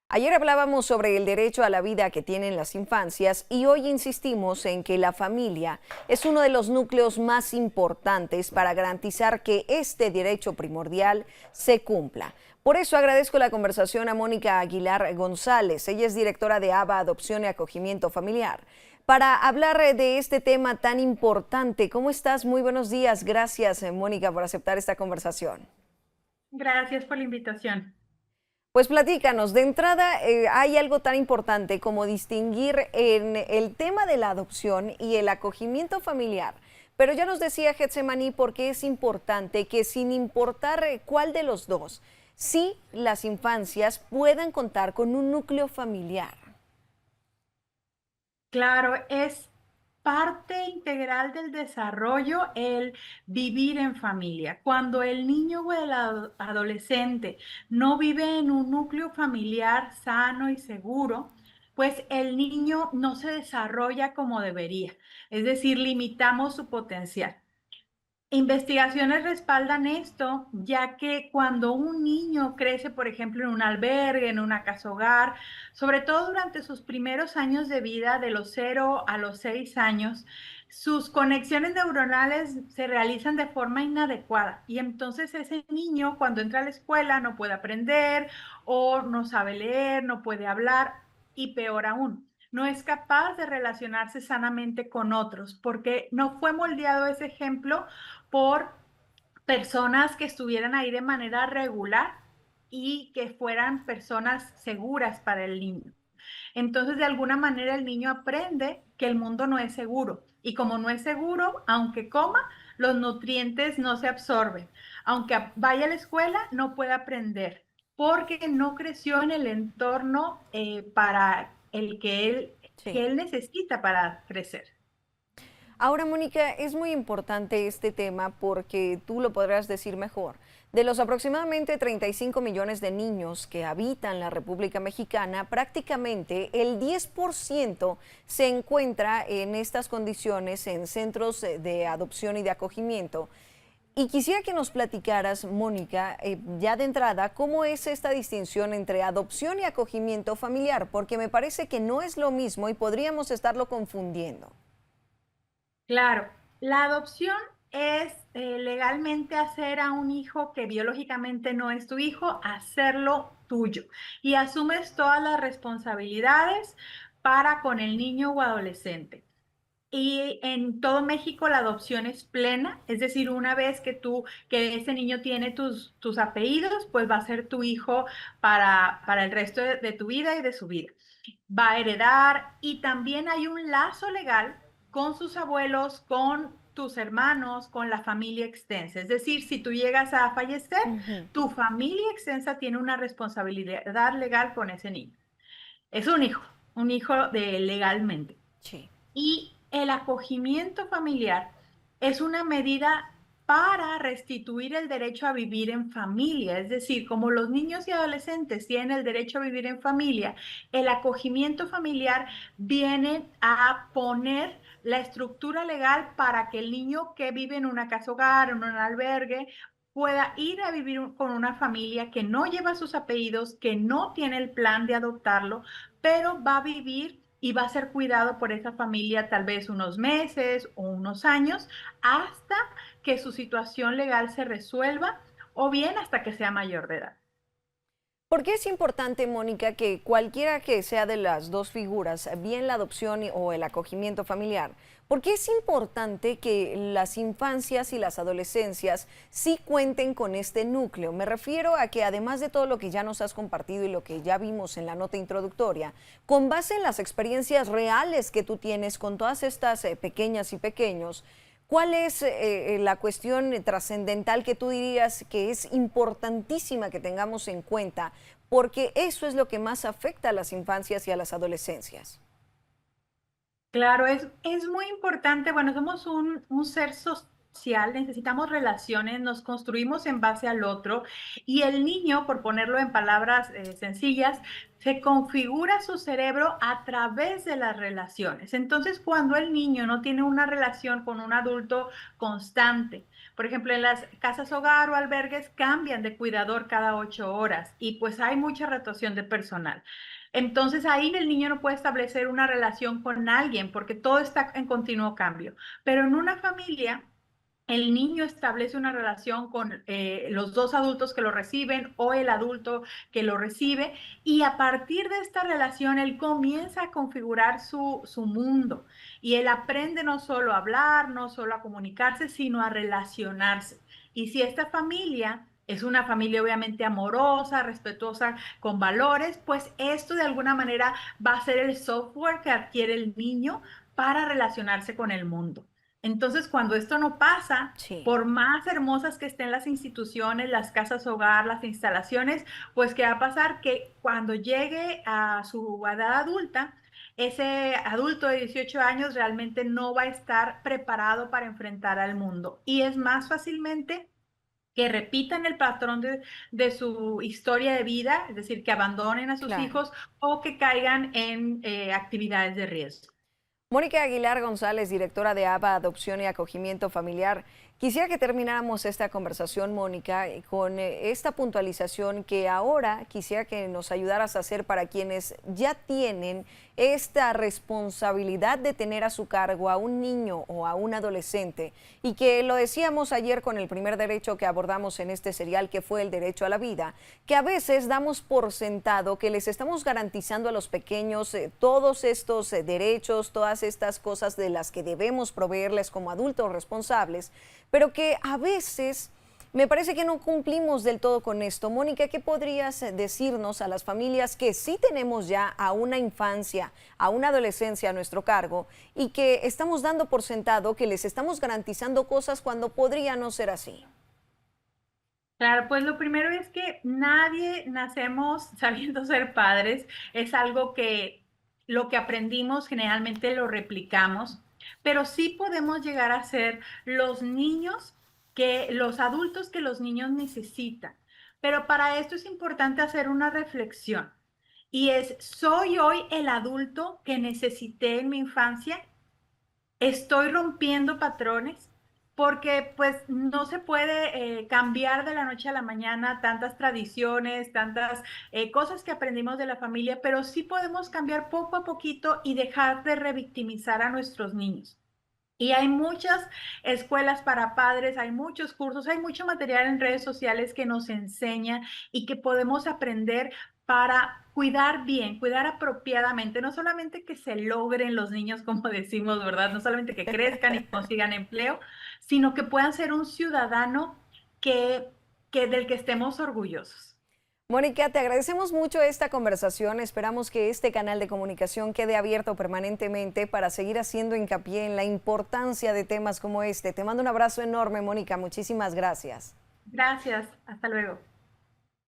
Ayer hablábamos sobre el derecho a la vida que tienen las infancias y hoy insistimos en que la familia es uno de los núcleos más importantes para garantizar que este derecho primordial se cumpla. Por eso agradezco la conversación a Mónica Aguilar González. Ella es directora de ABA Adopción y Acogimiento Familiar. Para hablar de este tema tan importante, ¿cómo estás? Muy buenos días. Gracias, Mónica, por aceptar esta conversación. Gracias por la invitación. Pues platícanos, de entrada hay algo tan importante como distinguir en el tema de la adopción y el acogimiento familiar. Pero ya nos decía Getsemaní por qué es importante que sin importar cuál de los dos, sí las infancias puedan contar con un núcleo familiar. Claro, es parte integral del desarrollo el vivir en familia. Cuando el niño o el adolescente no vive en un núcleo familiar sano y seguro, pues el niño no se desarrolla como debería. Es decir, limitamos su potencial. Investigaciones respaldan esto, ya que cuando un niño crece, por ejemplo, en un albergue, en una casa hogar, sobre todo durante sus primeros años de vida, de los 0 a los 6 años, sus conexiones neuronales se realizan de forma inadecuada y entonces ese niño cuando entra a la escuela no puede aprender o no sabe leer, no puede hablar y peor aún, no es capaz de relacionarse sanamente con otros porque no fue moldeado ese ejemplo por personas que estuvieran ahí de manera regular y que fueran personas seguras para el niño. Entonces, de alguna manera, el niño aprende que el mundo no es seguro. Y como no es seguro, aunque coma, los nutrientes no se absorben. Aunque vaya a la escuela, no puede aprender porque no creció en el entorno para el Sí. que él necesita para crecer. Ahora, Mónica, es muy importante este tema porque tú lo podrás decir mejor. De los aproximadamente 35 millones de niños que habitan la República Mexicana, prácticamente el 10% se encuentra en estas condiciones en centros de adopción y de acogimiento. Y quisiera que nos platicaras, Mónica, ya de entrada, cómo es esta distinción entre adopción y acogimiento familiar, porque me parece que no es lo mismo y podríamos estarlo confundiendo. Claro, la adopción es legalmente hacer a un hijo que biológicamente no es tu hijo, hacerlo tuyo y asumes todas las responsabilidades para con el niño o adolescente. Y en todo México la adopción es plena, es decir, una vez que ese niño tiene tus apellidos, pues va a ser tu hijo para el resto de tu vida y de su vida. Va a heredar y también hay un lazo legal con sus abuelos, con tus hermanos, con la familia extensa. Es decir, si tú llegas a fallecer, Ujú. tu familia extensa tiene una responsabilidad legal con ese niño. Es un hijo de legalmente. Sí. Y el acogimiento familiar es una medida para restituir el derecho a vivir en familia, es decir, como los niños y adolescentes tienen el derecho a vivir en familia, el acogimiento familiar viene a poner la estructura legal para que el niño que vive en una casa hogar, en un albergue, pueda ir a vivir con una familia que no lleva sus apellidos, que no tiene el plan de adoptarlo, pero va a vivir y va a ser cuidado por esa familia tal vez unos meses o unos años hasta que su situación legal se resuelva o bien hasta que sea mayor de edad. ¿Por qué es importante, Mónica, que cualquiera que sea de las dos figuras, bien la adopción o el acogimiento familiar, por qué es importante que las infancias y las adolescencias sí cuenten con este núcleo? Me refiero a que además de todo lo que ya nos has compartido y lo que ya vimos en la nota introductoria, con base en las experiencias reales que tú tienes con todas estas pequeñas y pequeños, ¿cuál es la cuestión trascendental que tú dirías que es importantísima que tengamos en cuenta? Porque eso es lo que más afecta a las infancias y a las adolescencias. Claro, es muy importante, bueno, somos un ser social, necesitamos relaciones, nos construimos en base al otro y el niño, por ponerlo en palabras sencillas, se configura su cerebro a través de las relaciones. Entonces, cuando el niño no tiene una relación con un adulto constante, por ejemplo, en las casas hogar o albergues cambian de cuidador cada 8 horas y pues hay mucha rotación de personal. Entonces ahí el niño no puede establecer una relación con alguien porque todo está en continuo cambio. Pero en una familia, el niño establece una relación con los dos adultos que lo reciben o el adulto que lo recibe y a partir de esta relación él comienza a configurar su mundo y él aprende no solo a hablar, no solo a comunicarse, sino a relacionarse. Y si esta familia es una familia obviamente amorosa, respetuosa, con valores, pues esto de alguna manera va a ser el software que adquiere el niño para relacionarse con el mundo. Entonces, cuando esto no pasa, Sí. por más hermosas que estén las instituciones, las casas hogar, las instalaciones, pues ¿qué va a pasar? Que cuando llegue a su edad adulta, ese adulto de 18 años realmente no va a estar preparado para enfrentar al mundo. Y es más fácilmente que repitan el patrón de su historia de vida, es decir, que abandonen a sus Claro. hijos o que caigan en actividades de riesgo. Mónica Aguilar González, directora de ABA Adopción y Acogimiento Familiar. Quisiera que termináramos esta conversación, Mónica, con esta puntualización que ahora quisiera que nos ayudaras a hacer para quienes ya tienen esta responsabilidad de tener a su cargo a un niño o a un adolescente y que lo decíamos ayer con el primer derecho que abordamos en este serial, que fue el derecho a la vida, que a veces damos por sentado que les estamos garantizando a los pequeños todos estos derechos, todas estas cosas de las que debemos proveerles como adultos responsables, pero que a veces me parece que no cumplimos del todo con esto. Mónica, ¿qué podrías decirnos a las familias que sí tenemos ya a una infancia, a una adolescencia a nuestro cargo y que estamos dando por sentado que les estamos garantizando cosas cuando podría no ser así? Claro, pues lo primero es que nadie nacemos sabiendo ser padres, es algo que lo que aprendimos generalmente lo replicamos, pero sí podemos llegar a ser los niños los adultos que los niños necesitan. Pero para esto es importante hacer una reflexión y es, ¿soy hoy el adulto que necesité en mi infancia? Estoy rompiendo patrones porque pues no se puede cambiar de la noche a la mañana tantas tradiciones, tantas cosas que aprendimos de la familia, pero sí podemos cambiar poco a poquito y dejar de revictimizar a nuestros niños. Y hay muchas escuelas para padres, hay muchos cursos, hay mucho material en redes sociales que nos enseña y que podemos aprender para cuidar bien, cuidar apropiadamente, no solamente que se logren los niños, como decimos, ¿verdad? No solamente que crezcan y consigan empleo, sino que puedan ser un ciudadano que, del que estemos orgullosos. Mónica, te agradecemos mucho esta conversación. Esperamos que este canal de comunicación quede abierto permanentemente para seguir haciendo hincapié en la importancia de temas como este. Te mando un abrazo enorme, Mónica. Muchísimas gracias. Gracias, hasta luego.